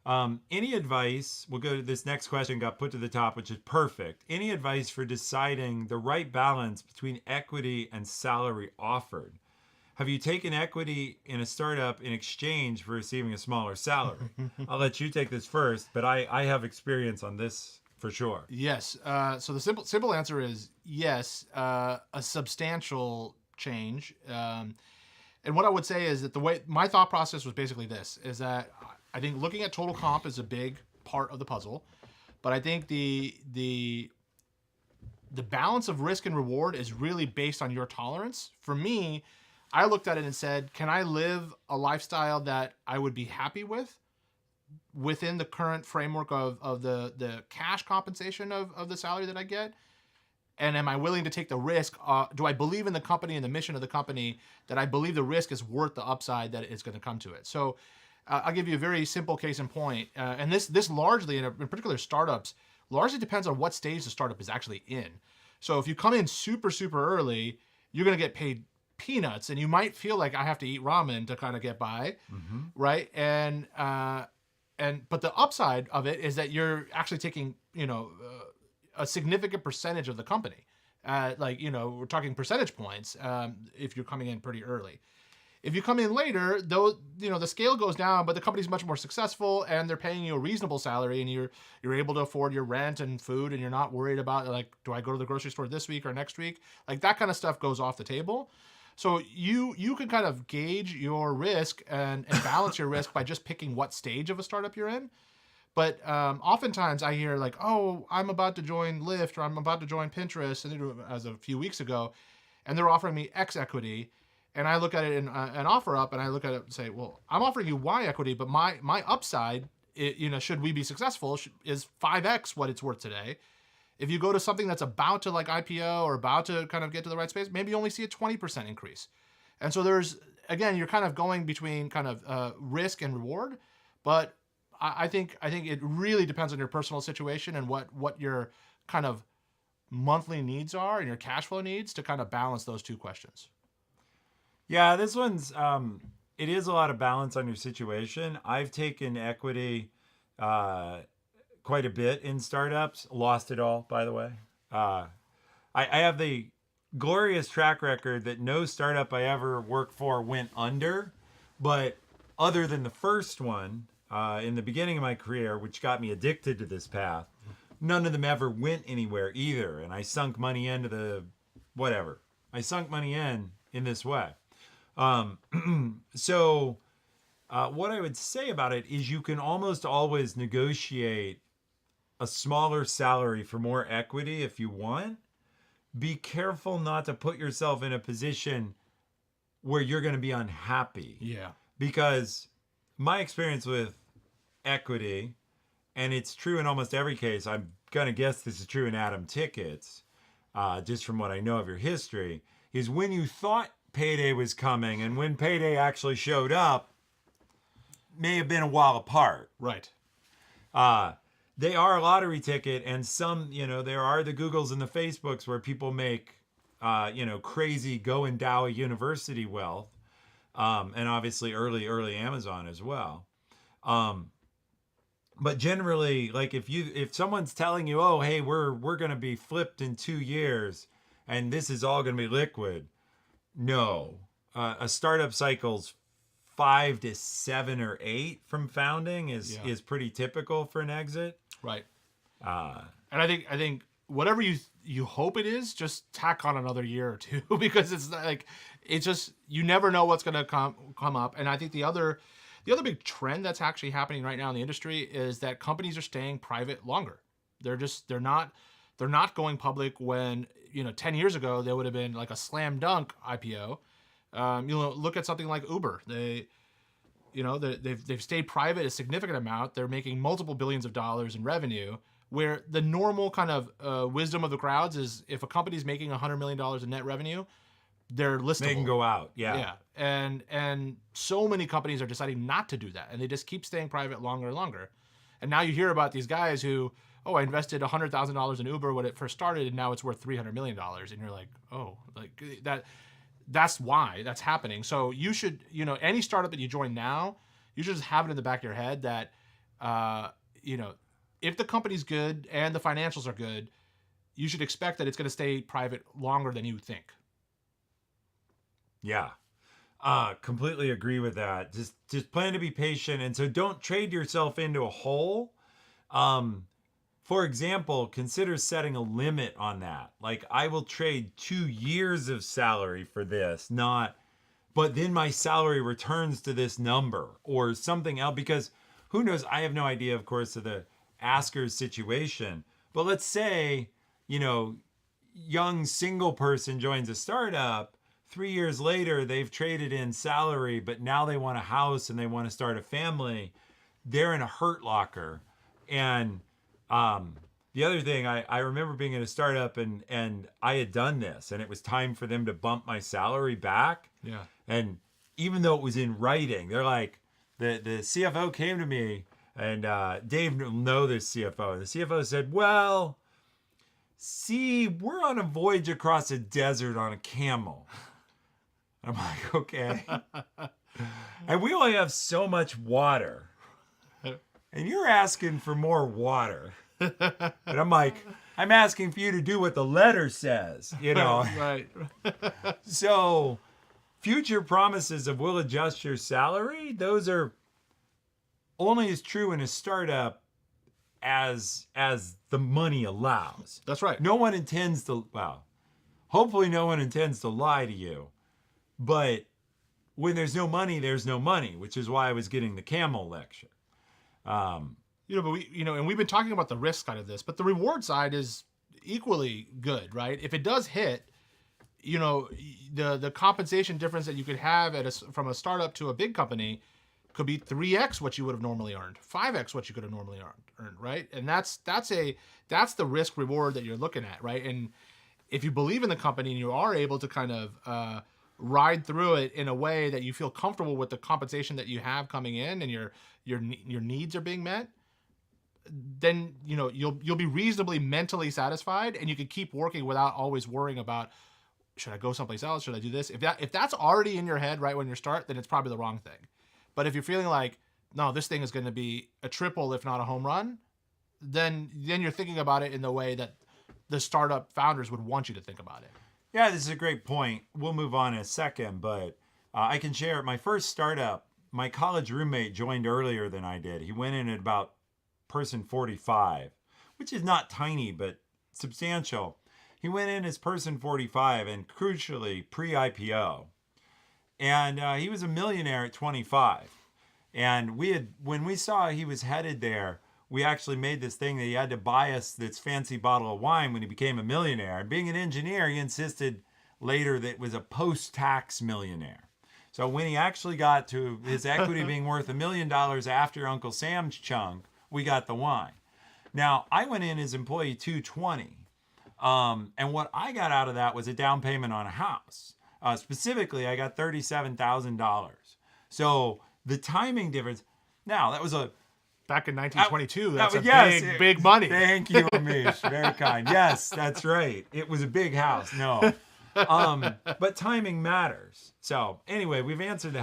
Any advice? We'll go to this next question, got put to the top, which is perfect. Any advice for deciding the right balance between equity and salary offered? Have you taken equity in a startup in exchange for receiving a smaller salary? I'll let you take this first, but I have experience on this for sure. Yes. So the simple answer is yes. A substantial change. And what I would say is that the way my thought process was basically this: is that I think looking at total comp is a big part of the puzzle, but I think the balance of risk and reward is really based on your tolerance. For me, I looked at it and said, can I live a lifestyle that I would be happy with within the current framework of the cash compensation of the salary that I get? And am I willing to take the risk? Do I believe in the company and the mission of the company that I believe the risk is worth the upside that it's going to come to it? So I'll give you a very simple case in point. And this largely, in particular startups, largely depends on what stage the startup is actually in. So if you come in super, super early, you're going to get paid peanuts, and you might feel like I have to eat ramen to kind of get by, right? But the upside of it is that you're actually taking, a significant percentage of the company. We're talking percentage points if you're coming in pretty early. If you come in later, though, the scale goes down, but the company's much more successful and they're paying you a reasonable salary, and you're able to afford your rent and food, and you're not worried about, like, do I go to the grocery store this week or next week? Like, that kind of stuff goes off the table. So you can kind of gauge your risk and balance your risk by just picking what stage of a startup you're in. But oftentimes I hear like, oh, I'm about to join Lyft, or I'm about to join Pinterest, and as a few weeks ago, and they're offering me X equity. And I look at it in an offer up, and I look at it and say, well, I'm offering you Y equity, but my upside, should we be successful, is 5X what it's worth today. If you go to something that's about to like IPO or about to kind of get to the right space, maybe you only see a 20% increase. And so again, you're kind of going between kind of risk and reward, but I think it really depends on your personal situation and what your kind of monthly needs are and your cash flow needs to kind of balance those two questions. Yeah, this one's it is a lot of balance on your situation. I've taken equity quite a bit in startups, lost it all, by the way. I have the glorious track record that no startup I ever worked for went under, but other than the first one in the beginning of my career, which got me addicted to this path, none of them ever went anywhere either. And I sunk money into whatever. I sunk money in this way. So what I would say about it is you can almost always negotiate a smaller salary for more equity if you want. Be careful not to put yourself in a position where you're going to be unhappy. Yeah. Because my experience with equity, and it's true in almost every case, I'm going to guess this is true in Atom Tickets, just from what I know of your history, is when you thought payday was coming and when payday actually showed up, may have been a while apart. Right. They are a lottery ticket, and some, there are the Googles and the Facebooks where people make, crazy go endow a university wealth, and obviously early Amazon as well. But generally, like if someone's telling you, oh, hey, we're going to be flipped in 2 years, and this is all going to be liquid, no. A startup cycle's 5 to 7 or 8 from founding is pretty typical for an exit. Right. And I think whatever you hope it is, just tack on another year or two because it's just you never know what's going to come up. And I think the other big trend that's actually happening right now in the industry is that companies are staying private longer. They're not going public when 10 years ago they would have been like a slam dunk IPO. Look at something like Uber. They've stayed private a significant amount. They're making multiple billions of dollars in revenue, where the normal kind of wisdom of the crowds is if a company's making $100 million in net revenue, they're listable. They can go out. Yeah. Yeah. And so many companies are deciding not to do that, and they just keep staying private longer and longer. And now you hear about these guys who, I invested $100,000 in Uber when it first started, and now it's worth $300 million. And you're like, oh, like that. That's why that's happening. So you should, any startup that you join now, you should just have it in the back of your head that you know, if the company's good and the financials are good, you should expect that it's going to stay private longer than you think. Yeah. Completely agree with that. Just plan to be patient, and so don't trade yourself into a hole. For example, consider setting a limit on that. Like, I will trade 2 years of salary for this, not, but then my salary returns to this number or something else, because who knows? I have no idea, of course, of the asker's situation. But let's say, you know, young single person joins a startup. 3 years later, they've traded in salary, but now they want a house and they want to start a family. They're in a hurt locker. And the other thing, I remember being in a startup and I had done this, and it was time for them to bump my salary back. Yeah. And even though it was in writing, they're like, the CFO came to me, and Dave will know this CFO. The CFO said, well, see, we're on a voyage across a desert on a camel. I'm like, okay. And we only have so much water. And you're asking for more water. And I'm like, I'm asking for you to do what the letter says, you know. Right. So future promises of we'll adjust your salary, those are only as true in a startup as the money allows. That's right. No one intends to, well, hopefully no one intends to lie to you. But when there's no money, there's no money, which is why I was getting the camel lecture. You know, but and we've been talking about the risk side of this, but the reward side is equally good, right? If it does hit, you know, the compensation difference that you could have from a startup to a big company could be 3x what you would have normally earned, 5x what you could have normally earned, right? And that's the risk reward that you're looking at, right? And if you believe in the company and you are able to kind of ride through it in a way that you feel comfortable with the compensation that you have coming in and your needs are being met, then you know you'll be reasonably mentally satisfied, and you can keep working without always worrying about, should I go someplace else? Should I do this? If that's already in your head right when you start, then it's probably the wrong thing. But if you're feeling like, no, this thing is going to be a triple if not a home run, then you're thinking about it in the way that the startup founders would want you to think about it. Yeah, this is a great point. We'll move on in a second, but I can share my first startup. My college roommate joined earlier than I did. He went in at about person 45, which is not tiny, but substantial. He went in as person 45 and crucially pre-IPO. And he was a millionaire at 25. And when we saw he was headed there, we actually made this thing that he had to buy us this fancy bottle of wine when he became a millionaire. And being an engineer, he insisted later that it was a post-tax millionaire. So when he actually got to his equity being worth $1 million after Uncle Sam's chunk, we got the wine. Now, I went in as employee 220. And what I got out of that was a down payment on a house. Specifically, I got $37,000. So the timing difference, now that was back in 1922, that's yes, big money. Thank you, Amish. Very kind. Yes, that's right. It was a big house. No. But timing matters. So anyway, we've answered the